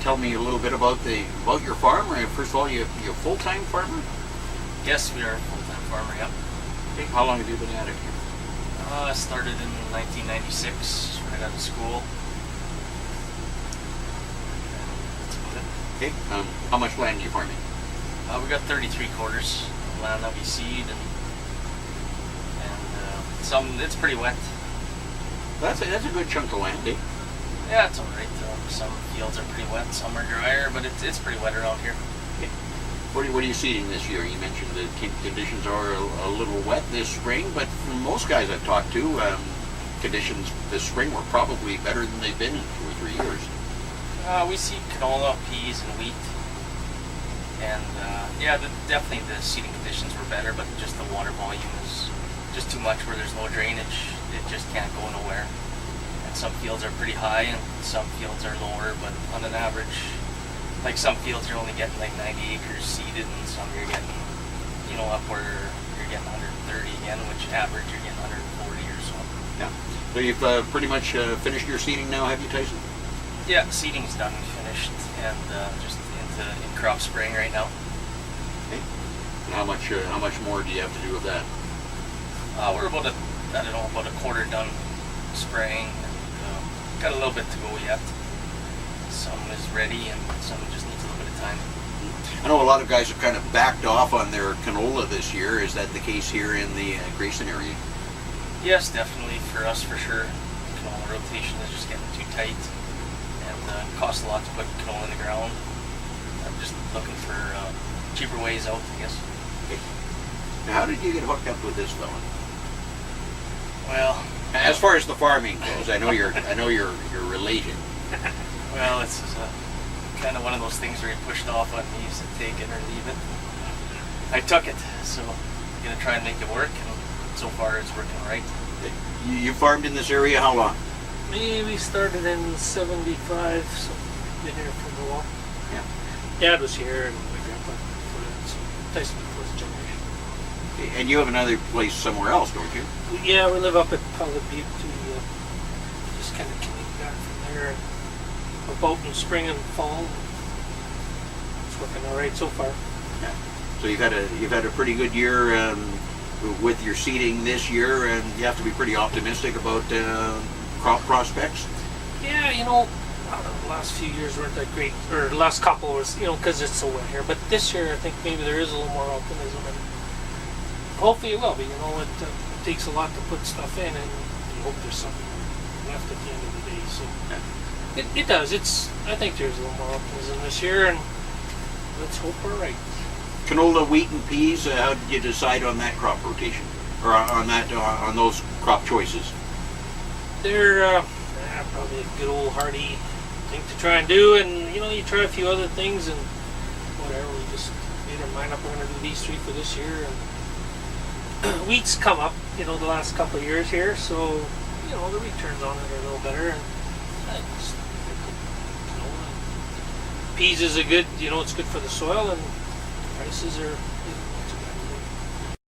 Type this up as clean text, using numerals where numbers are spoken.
tell me a little bit about your farm? First of all, you're a full-time farmer? Yes, we are a full-time farmer, yep. Okay. How long have you been at it? I started in 1996, right out of school. That's about it. Okay. How much land are you farming? We got 33 quarters of land that we seed, and it's pretty wet. That's a good chunk of land, eh? Yeah, it's alright. Some fields are pretty wet, some are drier, but it's pretty wet around here. Okay. What are you seeding this year? You mentioned the conditions are a little wet this spring, but for most guys I've talked to, conditions this spring were probably better than they've been in 2 or 3 years. We seed canola, peas, and wheat. And definitely the seeding conditions were better, but just the water volume is just too much where there's no drainage. It just can't go nowhere. And some fields are pretty high and some fields are lower, but on an average, like some fields you're only getting like 90 acres seeded, and some you're getting, up where you're getting 130 again, which average you're getting 140 or so. Yeah. So you've pretty much finished your seeding now, have you, Tyson? Yeah, seeding's done, finished, and just in crop spraying right now. Okay. And how much more do you have to do with that? We're about a quarter done spraying, and got a little bit to go yet. Some is ready, and some just needs a little bit of time. I know a lot of guys have kind of backed off on their canola this year. Is that the case here in the Grayson area? Yes, definitely for us, for sure. Canola rotation is just getting too tight, and costs a lot to put canola in the ground. I'm just looking for cheaper ways out, I guess. Okay. Now, how did you get hooked up with this fella? Well, as far as the farming goes, I know you're related. Well, it's kind of one of those things where you pushed off on me, you said take it or leave it. I took it, so I'm gonna try and make it work, and so far it's working right. You farmed in this area how long? We started in '75, so been here for a while. Yeah. Dad was here, and my grandpa before that, so Tyson fourth generation. Okay. And you have another place somewhere else, don't you? Yeah, we live up at Pilot Butte. We just kind of commute back from there. We're boat in spring and fall. It's working all right so far. Yeah. So you've had a pretty good year with your seeding this year, and you have to be pretty optimistic about crop prospects. Yeah, the last few years weren't that great, or the last couple was, because it's so wet here. But this year, I think maybe there is a little more optimism, and hopefully it will be. It takes a lot to put stuff in, and you hope there's something left at the end of the day. So it does. I think there's a little more optimism this year, and let's hope we're right. Canola, wheat, and peas. How did you decide on that crop rotation, or on those crop choices? They're probably a good old hearty thing to try and do, and you try a few other things, and whatever. We just made our mind up. We're going to do these three for this year, and wheat's come up, the last couple of years here, so the returns on it are a little better. And peas is a good, it's good for the soil, and prices are